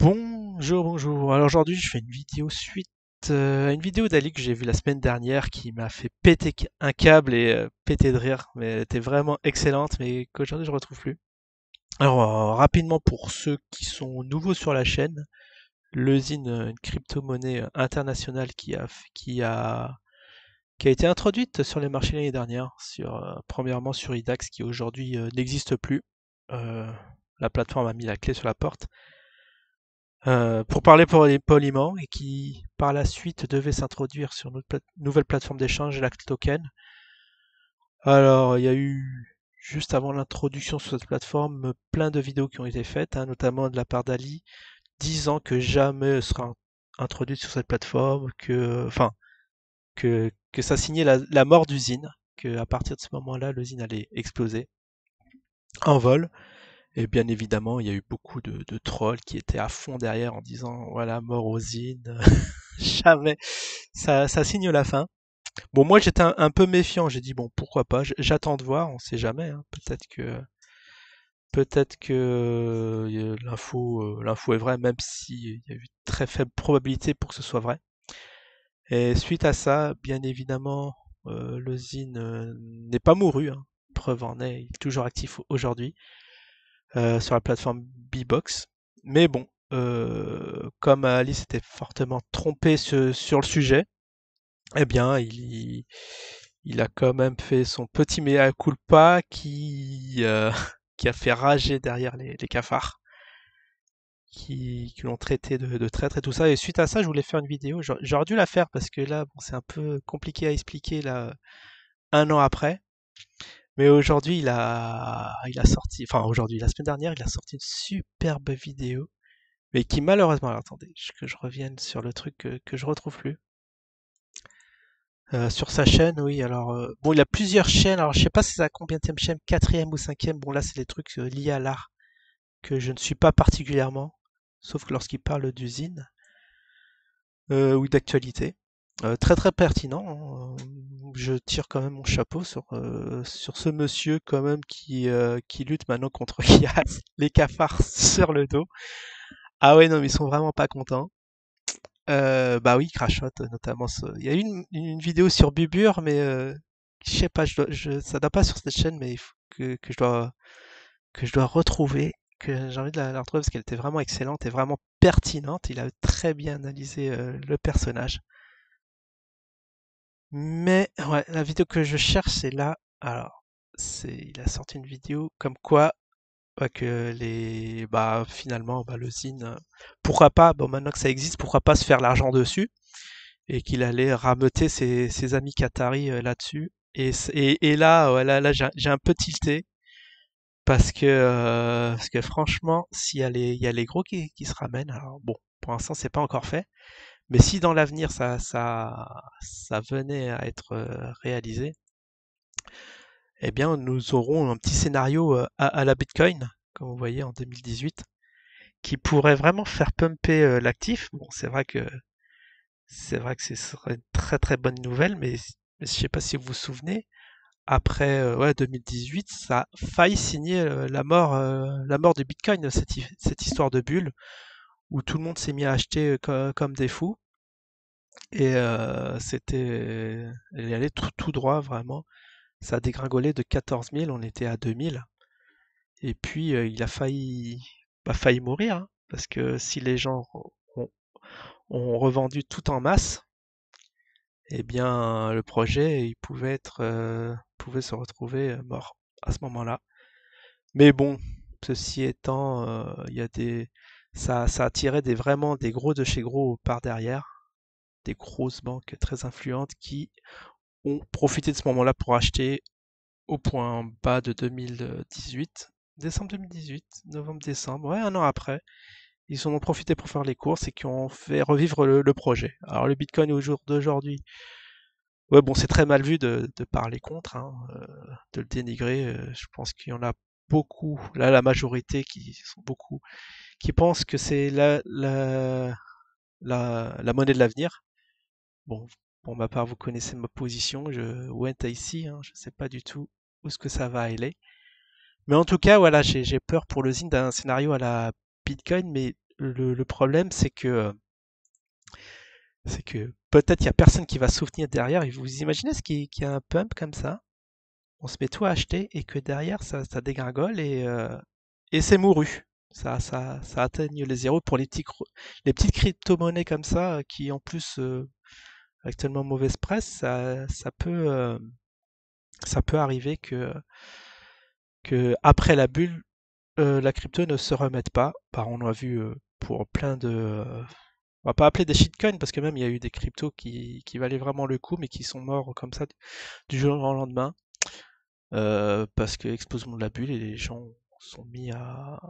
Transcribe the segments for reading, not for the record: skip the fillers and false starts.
Bonjour, bonjour. Alors aujourd'hui, je fais une vidéo suite à une vidéo d'Ali que j'ai vue la semaine dernière qui m'a fait péter un câble et péter de rire. Mais elle était vraiment excellente, mais qu'aujourd'hui je retrouve plus. Alors rapidement pour ceux qui sont nouveaux sur la chaîne, Lezine, une crypto-monnaie internationale qui a été introduite sur les marchés l'année dernière, premièrement sur IDAX qui aujourd'hui n'existe plus. Euh, la plateforme a mis la clé sur la porte. Pour parler poliment et qui par la suite devait s'introduire sur notre nouvelle plateforme d'échange, la Token. Alors, il y a eu, juste avant l'introduction sur cette plateforme, plein de vidéos qui ont été faites, hein, notamment de la part d'Ali, disant que jamais elle sera introduite sur cette plateforme, que ça signait la mort d'usine, que à partir de ce moment-là, l'usine allait exploser en vol. Et bien évidemment, il y a eu beaucoup de trolls qui étaient à fond derrière en disant voilà, mort aux usines, jamais, ça signe la fin. Bon, moi j'étais un peu méfiant, j'ai dit bon, pourquoi pas, j'attends de voir, on sait jamais, hein. Peut-être que l'info est vraie, même s'il y a eu très faible probabilité pour que ce soit vrai. Et suite à ça, bien évidemment, le Zine n'est pas mouru, hein. Preuve en est, il est toujours actif aujourd'hui sur la plateforme Bbox. Mais bon, comme Alice était fortement trompée sur le sujet, eh bien, il a quand même fait son petit mea culpa qui a fait rager derrière les cafards qui l'ont traité de traître et tout ça. Et suite à ça, je voulais faire une vidéo. J'aurais dû la faire parce que là, bon, c'est un peu compliqué à expliquer là, un an après. Mais aujourd'hui, il a sorti, enfin aujourd'hui, la semaine dernière, il a sorti une superbe vidéo, mais qui malheureusement, alors attendez, que je revienne sur le truc que je retrouve plus. Sur sa chaîne, oui. Alors, bon, il a plusieurs chaînes. Alors, je sais pas si c'est la combienième chaîne, quatrième ou cinquième. Bon, là, c'est des trucs liés à l'art que je ne suis pas particulièrement, sauf que lorsqu'il parle d'usine ou d'actualité. Très très pertinent, hein. Je tire quand même mon chapeau sur ce monsieur quand même qui lutte maintenant contre qui a les cafards sur le dos. Ah ouais, non, mais ils sont vraiment pas contents. Bah oui, Crashot, notamment. Il y a eu une vidéo sur Bubur, mais je sais pas, ça doit pas sur cette chaîne, mais il faut que je dois retrouver, que j'ai envie de la retrouver parce qu'elle était vraiment excellente et vraiment pertinente. Il a très bien analysé le personnage. Mais ouais, la vidéo que je cherche, c'est là. Alors, il a sorti une vidéo comme quoi finalement, le zine, pourquoi pas, bon, maintenant que ça existe, pourquoi pas se faire l'argent dessus et qu'il allait rameuter ses amis qataris là-dessus. Et là, ouais, là j'ai un peu tilté parce que franchement, il y a les gros qui se ramènent, alors bon, pour l'instant, c'est pas encore fait, mais si dans l'avenir ça venait à être réalisé, eh bien, nous aurons un petit scénario à la Bitcoin, comme vous voyez en 2018, qui pourrait vraiment faire pumper l'actif. Bon, c'est vrai que ce serait une très très bonne nouvelle, mais je sais pas si vous vous souvenez, après ouais, 2018, ça a failli signer la mort du Bitcoin, cette histoire de bulle où tout le monde s'est mis à acheter comme des fous et elle allait tout droit vraiment. Ça a dégringolé de 14 000, on était à 2000. Et puis il a failli mourir, hein, parce que si les gens ont, ont revendu tout en masse, eh bien le projet il pouvait se retrouver mort à ce moment-là. Mais bon, ceci étant, il y a ça attirait vraiment des gros de chez gros par derrière, des grosses banques très influentes qui ont profité de ce moment-là pour acheter au point bas de 2018, décembre 2018, novembre-décembre, ouais, un an après. Ils en ont profité pour faire les courses et qui ont fait revivre le projet. Alors le Bitcoin au jour d'aujourd'hui, ouais, bon, c'est très mal vu de parler contre, hein, de le dénigrer. Je pense qu'il y en a beaucoup, là la majorité qui sont beaucoup, qui pensent que c'est la monnaie de l'avenir. Bon, pour ma part, vous connaissez ma position, je went ici, hein, je ne sais pas du tout où est-ce que ça va aller. Mais en tout cas, voilà, j'ai peur pour le zine d'un scénario à la Bitcoin, mais le problème, c'est que peut-être il y a personne qui va soutenir derrière. Et vous imaginez qu'il y a un pump comme ça, on se met tout à acheter et que derrière ça dégringole et c'est mouru. Ça atteigne les zéros pour les petites crypto-monnaies comme ça qui en plus avec tellement mauvaise presse, ça peut arriver que après la bulle, la crypto ne se remette pas. Bah, on a vu pour plein on va pas appeler des shitcoins parce que même il y a eu des cryptos qui valaient vraiment le coup mais qui sont morts comme ça du jour au lendemain parce que explosion de la bulle et les gens sont mis à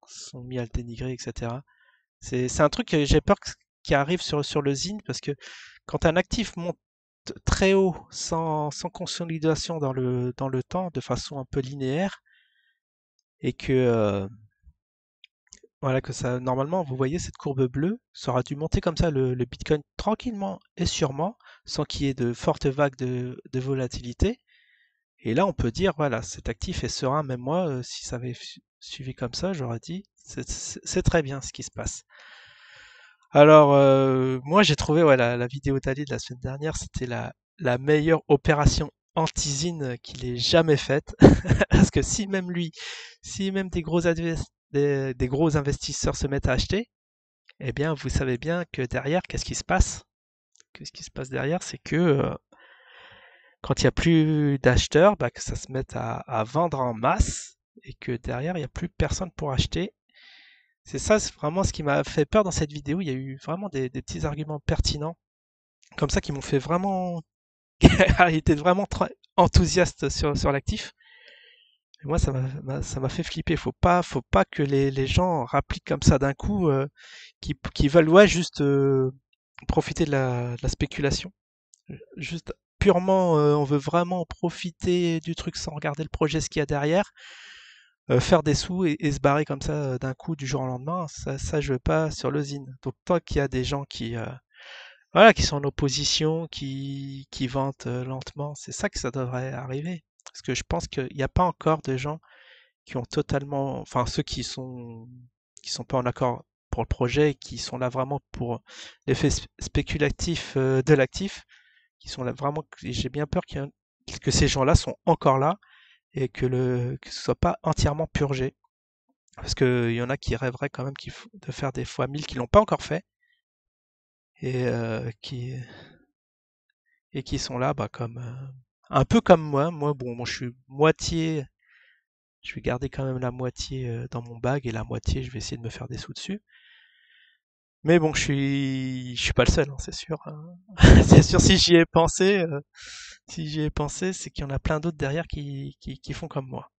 sont mis à le dénigrer, etc. C'est un truc que j'ai peur qui arrive sur le Zine parce que quand un actif monte très haut sans consolidation dans le temps de façon un peu linéaire et voilà que ça normalement vous voyez cette courbe bleue, ça aura dû monter comme ça le Bitcoin tranquillement et sûrement sans qu'il y ait de fortes vagues de volatilité. Et là on peut dire voilà cet actif est serein, même moi si ça avait suivi comme ça j'aurais dit c'est très bien ce qui se passe. Alors, moi j'ai trouvé ouais, la vidéo d'Ali de la semaine dernière, c'était la meilleure opération anti-zine qu'il ait jamais faite. Parce que si même des gros investisseurs se mettent à acheter, eh bien vous savez bien que derrière, qu'est-ce qui se passe? Qu'est-ce qui se passe derrière? C'est que quand il n'y a plus d'acheteurs, bah, que ça se mette à vendre en masse et que derrière, il n'y a plus personne pour acheter. C'est ça, c'est vraiment ce qui m'a fait peur dans cette vidéo. Il y a eu vraiment des petits arguments pertinents, comme ça, qui m'ont fait vraiment. Il était vraiment très enthousiaste sur l'actif. Et moi, ça m'a fait flipper. Faut pas que les gens rappliquent comme ça d'un coup, qui veulent ouais, juste profiter de la spéculation. Juste purement, on veut vraiment profiter du truc sans regarder le projet, ce qu'il y a derrière. Faire des sous et se barrer comme ça d'un coup du jour au lendemain, ça je veux pas sur le zine. Donc tant qu'il y a des gens voilà, qui sont en opposition, qui vantent lentement, c'est ça que ça devrait arriver. Parce que je pense qu'il n'y a pas encore de gens qui ont totalement, enfin ceux qui sont pas en accord pour le projet et qui sont là vraiment pour l'effet spéculatif de l'actif, qui sont là vraiment, j'ai bien peur que ces gens-là sont encore là et que ce soit pas entièrement purgé. Parce qu'il y en a qui rêveraient quand même de faire des fois 1000 qui l'ont pas encore fait et, et qui sont là bah, comme un peu comme moi. Moi, je suis moitié, je vais garder quand même la moitié dans mon bag et la moitié, je vais essayer de me faire des sous dessus. Mais bon, je suis pas le seul, hein, c'est sûr, hein. C'est sûr, si j'y ai pensé, c'est qu'il y en a plein d'autres derrière qui font comme moi.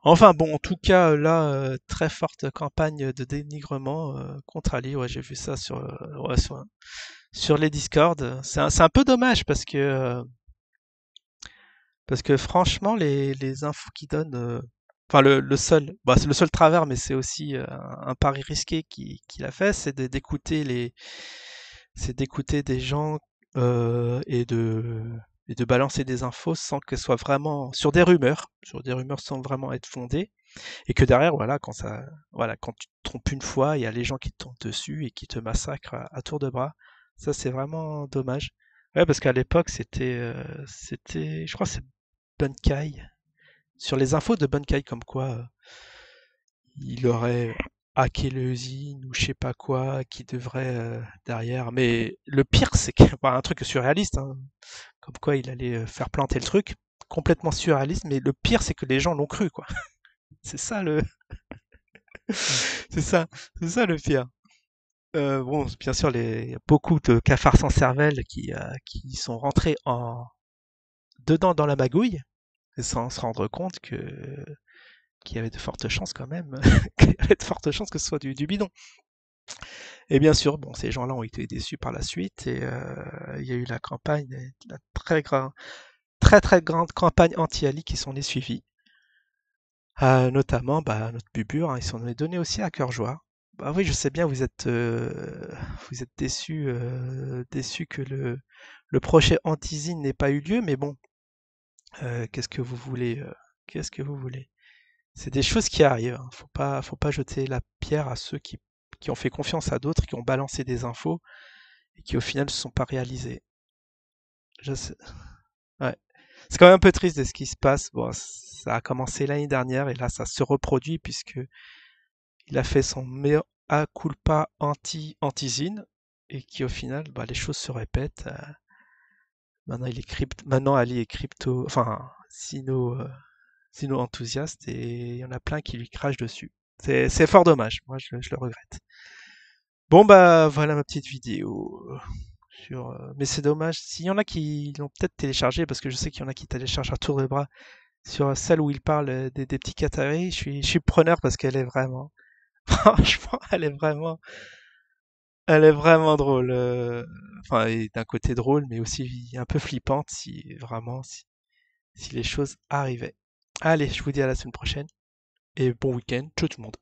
Enfin bon, en tout cas, là, très forte campagne de dénigrement contre Ali. Ouais, j'ai vu ça ouais, sur les Discord. C'est un peu dommage parce que franchement, les infos qu'il donne, enfin le seul, bah, c'est le seul travers, mais c'est aussi un pari risqué qu'il a fait, c'est d'écouter des gens et de balancer des infos sans qu'elles soient vraiment sur des rumeurs sans vraiment être fondées. Et que derrière, voilà, quand tu te trompes une fois, il y a les gens qui te tombent dessus et qui te massacrent à tour de bras. Ça, c'est vraiment dommage. Ouais, parce qu'à l'époque, je crois que c'est Bunkai. Sur les infos de Bunkai, comme quoi il aurait hacké l'usine ou je sais pas quoi, qui devrait derrière. Mais le pire, c'est que, bah, un truc surréaliste, hein, comme quoi il allait faire planter le truc, complètement surréaliste. Mais le pire, c'est que les gens l'ont cru, quoi. C'est ça le, c'est ça, c'est ça le pire. Bon, bien sûr, il y a beaucoup de cafards sans cervelle qui sont rentrés dedans dans la magouille, sans se rendre compte qu'il y avait de fortes chances quand même, qu'il y avait de fortes chances que ce soit du bidon. Et bien sûr, bon, ces gens-là ont été déçus par la suite et il y a eu la campagne, la très grande campagne anti-Ali qui s'en est suivie. Notamment, bah, notre Bubur, hein, ils s'en est donné aussi à cœur joie. Bah oui, je sais bien, vous êtes déçus que le projet Antizine n'ait pas eu lieu, mais bon, qu'est-ce que vous voulez? Qu'est-ce que vous voulez? C'est des choses qui arrivent, hein. Faut pas jeter la pierre à ceux qui ont fait confiance à d'autres, qui ont balancé des infos et qui au final ne se sont pas réalisées. Je sais. Ouais. C'est quand même un peu triste de ce qui se passe. Bon, ça a commencé l'année dernière et là ça se reproduit puisque il a fait son mea culpa anti-Zine et qui au final, bah, les choses se répètent. Maintenant Ali est crypto, enfin Sino enthousiaste et il y en a plein qui lui crachent dessus. C'est fort dommage. Moi je le regrette. Bon bah voilà ma petite vidéo sur. Mais c'est dommage. S'il y en a qui l'ont peut-être téléchargé parce que je sais qu'il y en a qui téléchargent à tour de bras sur celle où il parle des petits Qataris, je suis preneur parce qu'elle est vraiment, franchement, elle est vraiment drôle. Enfin, et d'un côté drôle, mais aussi un peu flippante si vraiment, si les choses arrivaient. Allez, je vous dis à la semaine prochaine et bon week-end, tout le monde.